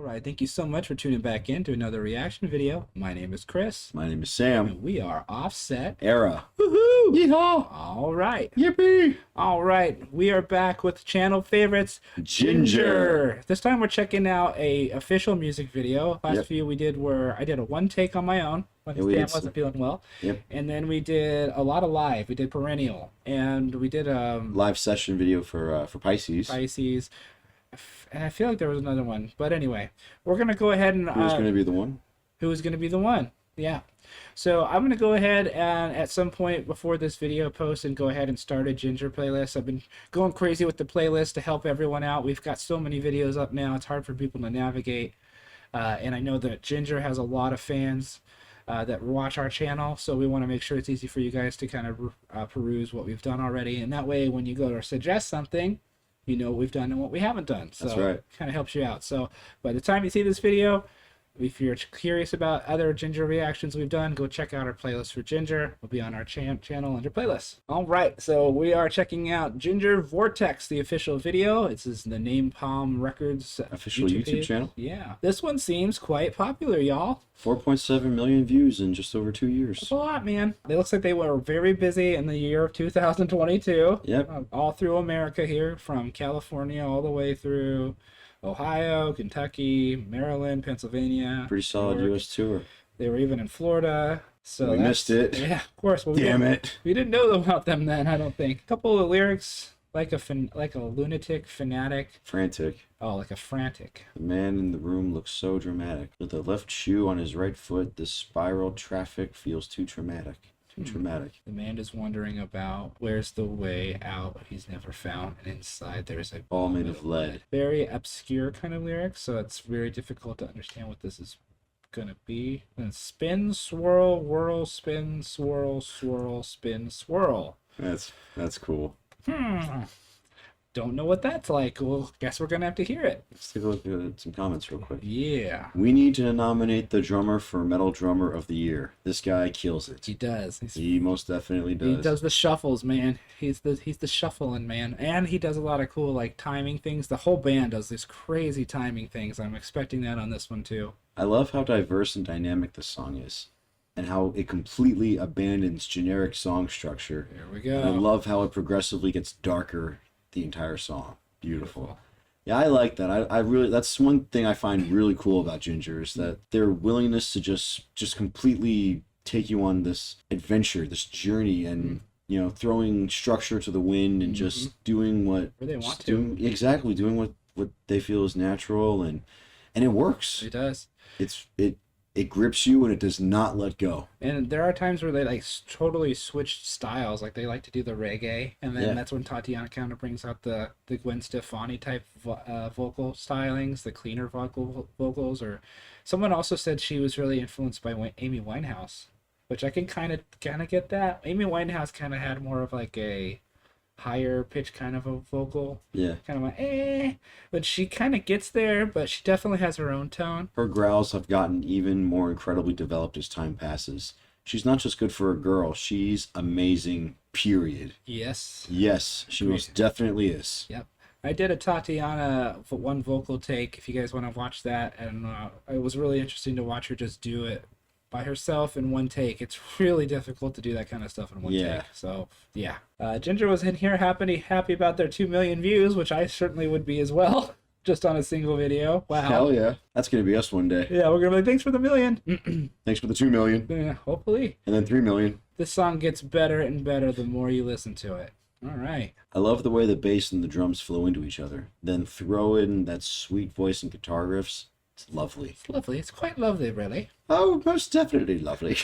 right, thank you so much for tuning back in to another reaction video. My name is Chris. My name is Sam. And we are Offset. Era. Woohoo! Yeehaw! All right. Yippee! All right, we are back with channel favorites, Jinjer. This time we're checking out a official music video. Last Yep. few we did were, I did a one take on my own when Yeah, we Stan did wasn't feeling well. Yep. And then we did a lot of live. We did Perennial. And we did Live session video for Pisces. Pisces. And I feel like there was another one. But anyway, we're going to go ahead and... Who's going to be the one? Who's going to be the one? Yeah. So I'm going to go ahead and at some point before this video posts and go ahead and start a Jinjer playlist. I've been going crazy with the playlist to help everyone out. We've got so many videos up now. It's hard for people to navigate. And I know that Jinjer has a lot of fans that watch our channel. So we want to make sure it's easy for you guys to kind of peruse what we've done already. And that way when you go to suggest something, you know what we've done and what we haven't done. So That's right. It kind of helps you out. So by the time you see this video, if you're curious about other Jinjer reactions we've done, go check out our playlist for Jinjer. We'll be on our channel under playlists. All right, so we are checking out Jinjer Vortex, the official video. This is the Napalm Records Official YouTube channel? Yeah. This one seems quite popular, y'all. 4.7 million views in just over 2 years. That's a lot, man. It looks like they were very busy in the year of 2022. Yep. All through America here, from California all the way through Ohio, Kentucky, Maryland, Pennsylvania. Pretty solid US tour. They were even in Florida. So We missed it. Yeah, of course. Well, Damn it. We didn't know about them then, I don't think. A couple of lyrics, like a lunatic, fanatic. Frantic. Oh, like a frantic. The man in the room looks so dramatic. With the left shoe on his right foot, this spiral traffic feels too traumatic. Traumatic. The man is wondering about where's the way out he's never found, and inside there's a All made of lead. Very obscure kind of lyrics, so it's very difficult to understand what this is gonna be. And spin, swirl, whirl, spin, swirl, swirl, spin, swirl. That's cool. Don't know what that's like. Well, guess we're gonna have to hear it. Let's take a look at some comments real quick. Yeah. We need to nominate the drummer for Metal Drummer of the Year. This guy kills it. He does. He most definitely does. He does the shuffles, man. He's the shuffling man, and he does a lot of cool like timing things. The whole band does these crazy timing things. I'm expecting that on this one too. I love how diverse and dynamic this song is, and how it completely abandons generic song structure. Here we go. And I love how it progressively gets darker the entire song. Beautiful. Yeah, I like that. I really, that's one thing I find really cool about Jinjer, is that their willingness to just completely take you on this adventure, this journey, and you know, throwing structure to the wind and just doing what they want to. Doing what they feel is natural, and it works. It does. It grips you and it does not let go. And there are times where they like totally switch styles. Like they like to do the reggae, and then that's when Tatiana kind of brings out the Gwen Stefani type vocal stylings, the cleaner vocals. Or someone also said she was really influenced by Amy Winehouse, which I can kind of get that. Amy Winehouse kind of had more of like a higher pitch kind of a vocal, kind of like but she kind of gets there, but she definitely has her own tone. Her growls have gotten even more incredibly developed as time passes. She's not just good for a girl, she's amazing, period. Yes, she most definitely is. Yep. I did a Tatiana one vocal take, if you guys want to watch that, and it was really interesting to watch her just do it by herself in one take. It's really difficult to do that kind of stuff in one take. So yeah, Jinjer was in here happy about their 2 million views, which I certainly would be as well, just on a single video. Wow. Hell yeah, that's gonna be us one day. Yeah, we're gonna be like, thanks for the million. Thanks for the 2 million. Yeah, hopefully. And then 3 million. This song gets better and better the more you listen to it. All right. I love the way the bass and the drums flow into each other, then throw in that sweet voice and guitar riffs. It's lovely. It's lovely. It's quite lovely, really. Oh, most definitely lovely.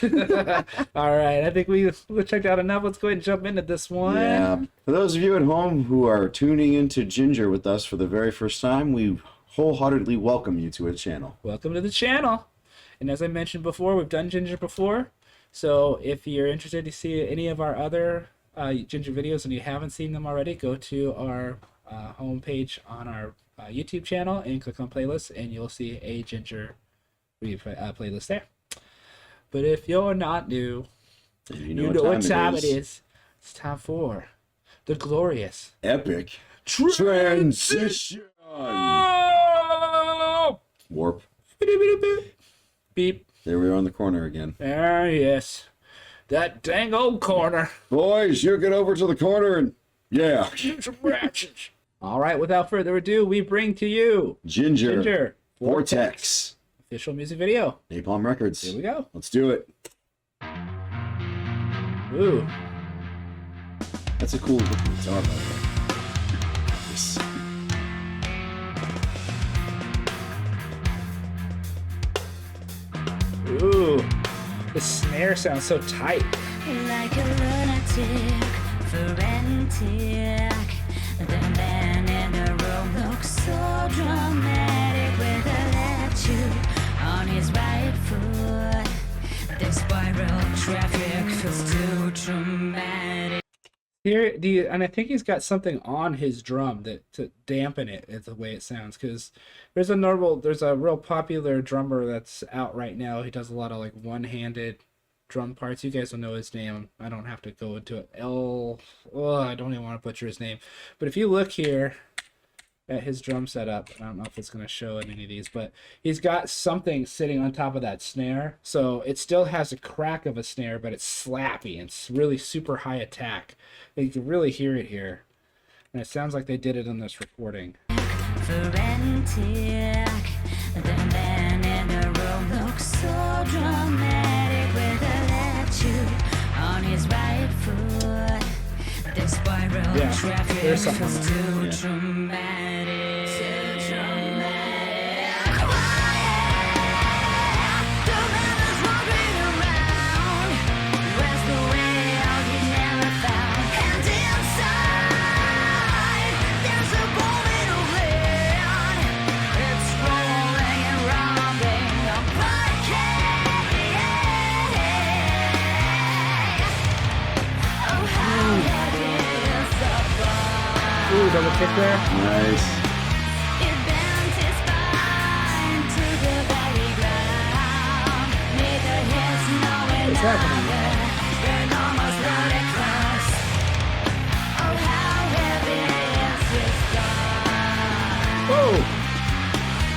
All right. I think we checked out enough. Let's go ahead and jump into this one. Yeah. For those of you at home who are tuning into Jinjer with us for the very first time, we wholeheartedly welcome you to our channel. Welcome to the channel. And as I mentioned before, we've done Jinjer before. So if you're interested to see any of our other Jinjer videos and you haven't seen them already, go to our homepage on our YouTube channel and click on playlists, and you'll see a Jinjer playlist there. But if you're not new, you know what time it is. It's time for the glorious epic transition. Warp. Beep. There we are on the corner again. Ah, yes. That dang old corner. Boys, you get over to the corner and yeah. Some ratchets. All right, without further ado, we bring to you Jinjer. Vortex. Official music video. Napalm Records. Here we go. Let's do it. Ooh. That's a cool looking guitar, by the way. Nice. Ooh. The snare sounds so tight. Like a lunatic, frantic. The man in the room looks so dramatic with a latch on his right foot. The spiral traffic feels too dramatic. Here, and I think he's got something on his drum that to dampen it. Is the way it sounds, because there's a real popular drummer that's out right now. He does a lot of like one-handed drum parts. You guys will know his name. I don't have to go into it. I don't even want to butcher his name. But if you look here at his drum setup, I don't know if it's going to show in any of these, but he's got something sitting on top of that snare. So it still has a crack of a snare, but it's slappy. It's really super high attack. You can really hear it here. And it sounds like they did it in this recording. Frantic. The man in the room looks so dramatic with a latch on his right foot. The spiral traffic there's something feels on too Yeah. dramatic. Too dramatic. The man is walking around. Where's the way out he never found? And inside, there's a moment of land. It's rolling and robbing a parquet. Oh, how heavy is the bar. Ooh, double kick there. Nice. It bends his spine to the very ground. Neither his nor What's happening? another. An almost ludicrous. Oh, how heavy is his thought. Whoa!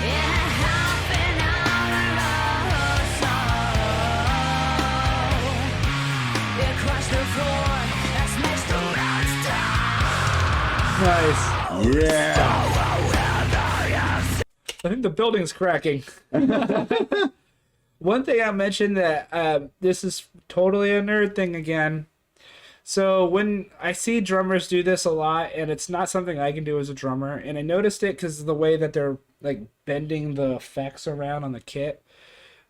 In a half an hour or so, it crushed the floor and smashed the ground down. Nice. Yeah. I think the building's cracking. One thing I mentioned that this is totally a nerd thing again. So when I see drummers do this a lot, and it's not something I can do as a drummer, and I noticed it because of the way that they're like bending the effects around on the kit.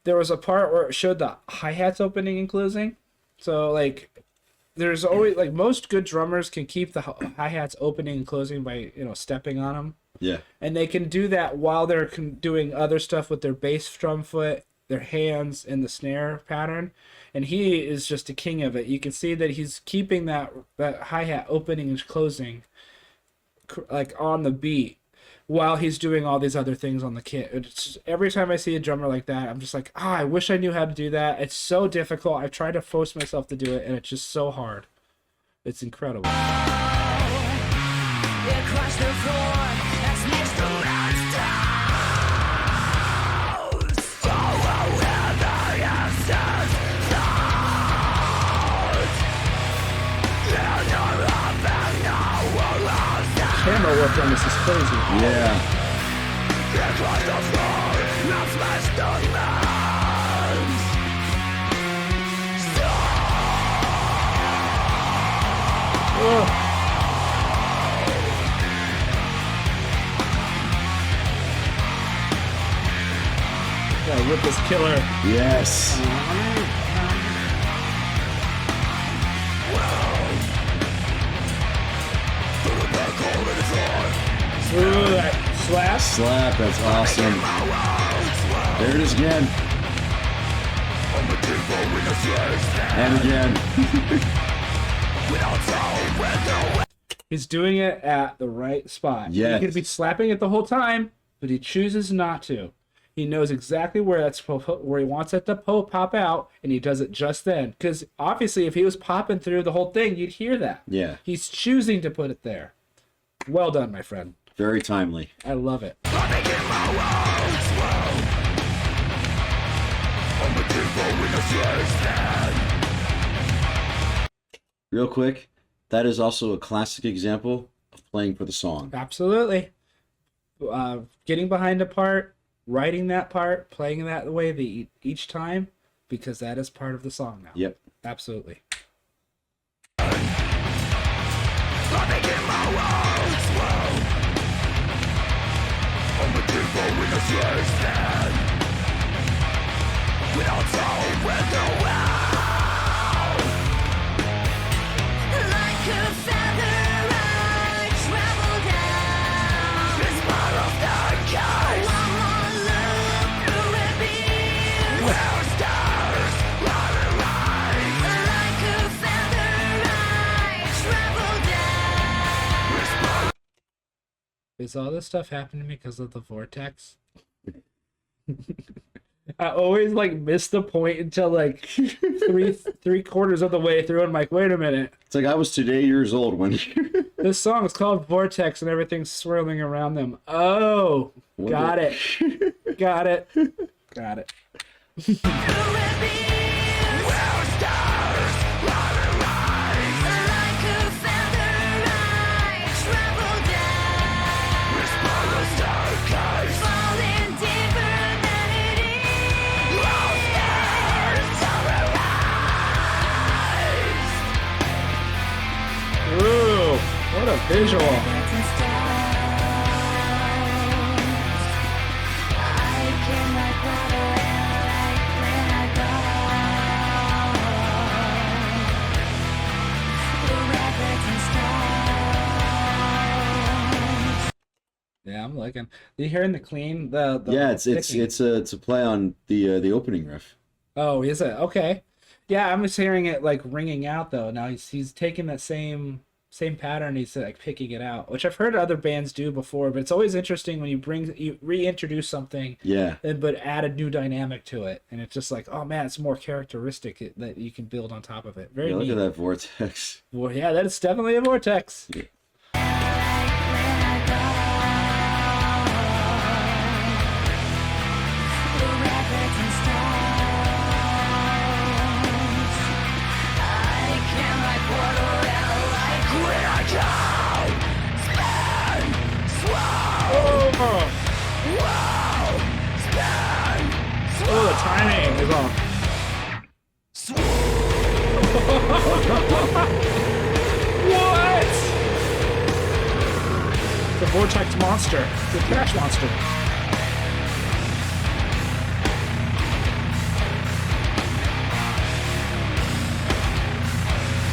There was a part where it showed the hi-hats opening and closing. So like there's always like most good drummers can keep the hi-hats opening and closing by stepping on them. Yeah. And they can do that while they're doing other stuff with their bass drum foot, their hands, and the snare pattern. And he is just a king of it. You can see that he's keeping that hi-hat opening and closing like on the beat while he's doing all these other things on the kit. Every time I see a drummer like that, I'm just like, I wish I knew how to do that. It's so difficult. I've tried to force myself to do it, and it's just so hard. It's incredible. It crushed the floor and smashed the ground down. Camera work on this is crazy. Yeah. Ugh. Gotta rip this killer. Yes. Ooh, that slap. Slap. That's awesome. There it is again. And again. He's doing it at the right spot. Yes. He could be slapping it the whole time, but he chooses not to. He knows exactly where where he wants it to pop out, and he does it just then. Because obviously, if he was popping through the whole thing, you'd hear that. Yeah. He's choosing to put it there. Well done, my friend. Very timely. I love it. Real quick, that is also a classic example of playing for the song. Absolutely. Getting behind a part, writing that part, playing that way each time, because that is part of the song now. Yep. Absolutely. Like a feather, I travel down this part of the sky. One more look to reveal where stars rise. Like a feather, I travel down. Is all this stuff happening because of the vortex? I always like miss the point until like three quarters of the way through. And I'm like, wait a minute. It's like I was today years old when This song is called Vortex and everything's swirling around them. Oh, got it. Got it. Got it. Ooh, what a visual. Yeah, I'm looking. You hearing the clean the yeah, it's picking? it's a play on the opening riff. Oh, is it? Okay. Yeah, I'm just hearing it like ringing out though. Now he's taking that same pattern. He's like picking it out, which I've heard other bands do before. But it's always interesting when you reintroduce something, Yeah. but add a new dynamic to it, and it's just like, oh man, it's more characteristic that you can build on top of it. Very Yeah, look neat. at that vortex. Well, yeah, that is definitely a vortex. Yeah. Oh, the timing is off. What? The vortex monster, the crash monster.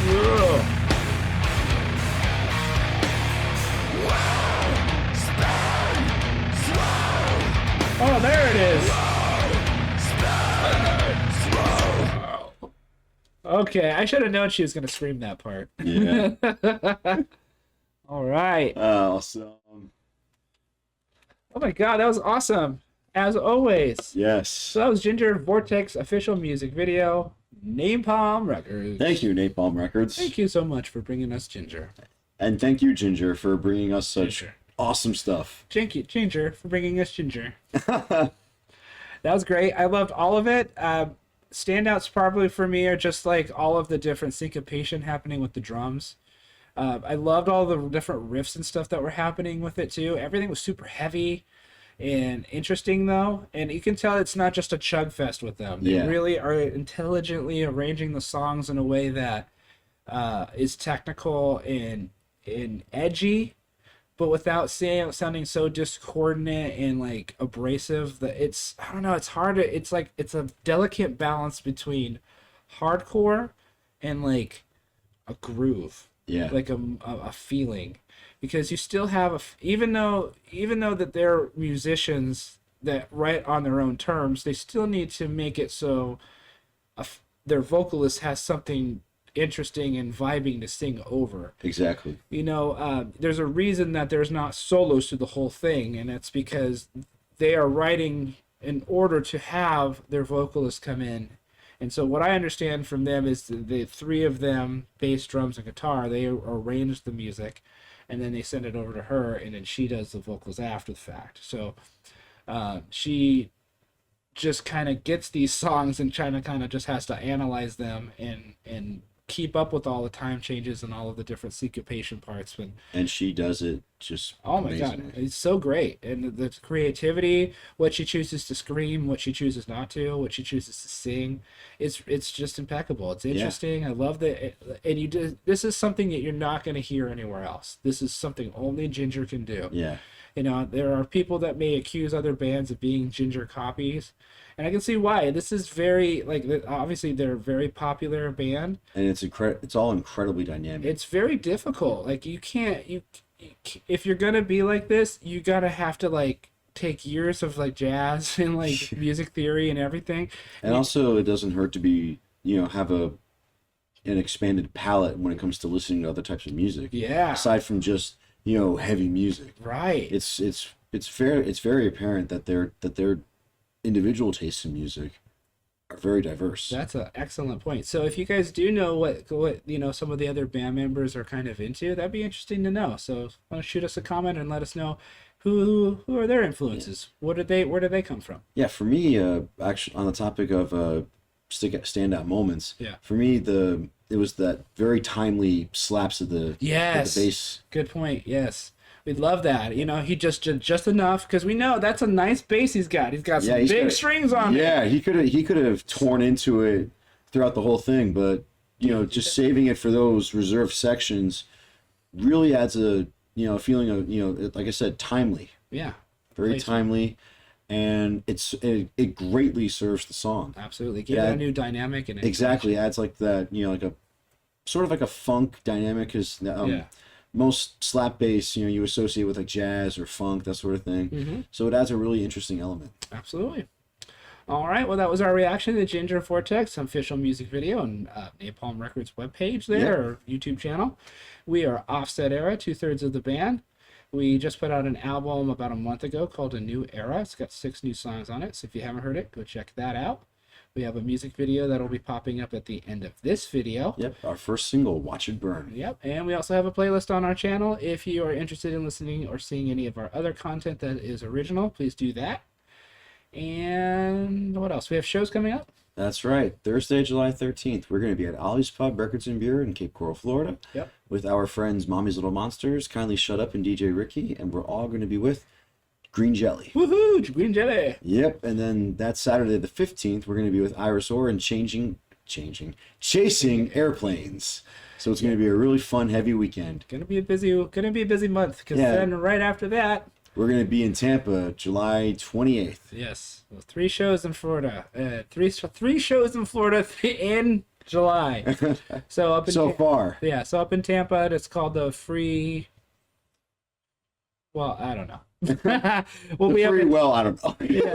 Whoa. Oh, there it is. Okay, I should have known she was going to scream that part. Yeah. All right. Awesome. Oh my god, that was awesome. As always. Yes. So that was Jinjer Vortex official music video. Napalm Records. Thank you, Napalm Records. Thank you so much for bringing us Jinjer. And thank you, Jinjer, for bringing us such Jinjer. awesome stuff. Thank you, Jinjer, for bringing us Jinjer. That was great. I loved all of it. Standouts probably for me are just like all of the different syncopation happening with the drums. I loved all the different riffs and stuff that were happening with it too. Everything was super heavy and interesting though, and you can tell it's not just a chug fest with them. They Yeah. really are intelligently arranging the songs in a way that is technical and edgy, but without sounding so discordant and like abrasive that it's, I don't know, it's hard to, it's like it's a delicate balance between hardcore and like a groove, Yeah. like a feeling, because you still have even though that they're musicians that write on their own terms, they still need to make it so their vocalist has something interesting and vibing to sing over. Exactly. You know, there's a reason that there's not solos through the whole thing, and it's because they are writing in order to have their vocalist come in. And so what I understand from them is the three of them, bass, drums, and guitar, they arrange the music, and then they send it over to her, and then she does the vocals after the fact. So she just kind of gets these songs and kind of just has to analyze them and keep up with all the time changes and all of the different syncopation parts. And she does it just Oh my god, amazingly. it's so great. And the creativity, what she chooses to scream, what she chooses not to, what she chooses to sing, it's just impeccable. It's interesting. I love that. And this is something that you're not going to hear anywhere else. This is something only Jinjer can do. Yeah. You know, there are people that may accuse other bands of being Jinjer copies, and I can see why. This is very, like, obviously they're a very popular band. And it's all incredibly dynamic. It's very difficult. Like, you can't, if you're gonna be like this, you gotta have to, like, take years of, like, jazz and, like, music theory and everything. And also, it doesn't hurt to be, have an expanded palette when it comes to listening to other types of music. Yeah. Aside from just, heavy music. Right. It's very apparent that their individual tastes in music are very diverse. That's an excellent point. So if you guys do know what some of the other band members are kind of into, that'd be interesting to know. So want to shoot us a comment and let us know who are their influences. Where did they come from? Yeah, for me, actually, on the topic of standout moments. Yeah. For me, it was that very timely slaps of the Yes. of the bass. Good point. Yes. We'd love that. He just did just enough, because we know that's a nice bass he's got. He's got some big strings on it. Yeah, he could have torn into it throughout the whole thing, but just saving it for those reserved sections really adds a feeling of like I said, timely. Yeah. Very Placement. timely, and it greatly serves the song. Absolutely. Give it a new dynamic and Exactly, adds like that, like a sort of like a funk dynamic, because most slap bass, you associate with like jazz or funk, that sort of thing. Mm-hmm. So it adds a really interesting element. Absolutely. All right. Well, that was our reaction to Jinjer Vortex official music video on Napalm Records webpage there, or YouTube channel. We are Offset Era, 2/3 of the band. We just put out an album about a month ago called A New Era. It's got 6 new songs on it. So if you haven't heard it, go check that out. We have a music video that'll be popping up at the end of this video. Yep, our first single, Watch It Burn. Yep, and we also have a playlist on our channel. If you are interested in listening or seeing any of our other content that is original, please do that. And what else? We have shows coming up. That's right. Thursday, July 13th, we're going to be at Ollie's Pub, Records and Beer in Cape Coral, Florida. Yep. With our friends Mommy's Little Monsters, Kindly Shut Up, and DJ Ricky, and we're all going to be with Green Jelly. Woohoo! Green Jelly. Yep, and then that Saturday the 15th, we're going to be with Iris Orr and Chasing Airplanes. So it's going to be a really fun, heavy weekend. Gonna be a busy month, because then right after that, we're going to be in Tampa, July 28th. yes, 3 shows in Florida. Three shows in Florida in July. So far. Yeah, so up in Tampa, it's called the Free. Well, I don't know. We'll be up in, I don't know. yeah.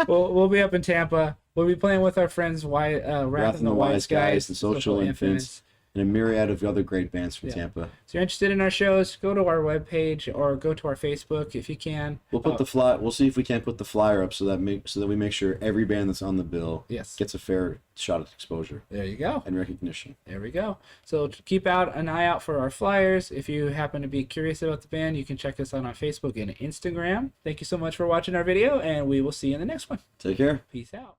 We'll be up in Tampa. We'll be playing with our friends Wrath and the Wise Guys, the Social Infants, and a myriad of other great bands from Tampa. So if you're interested in our shows, go to our webpage or go to our Facebook if you can. We'll put We'll see if we can put the flyer up so that we make sure every band that's on the bill gets a fair shot at exposure. There you go. And recognition. There we go. So keep an eye out for our flyers. If you happen to be curious about the band, you can check us out on Facebook and Instagram. Thank you so much for watching our video, and we will see you in the next one. Take care. Peace out.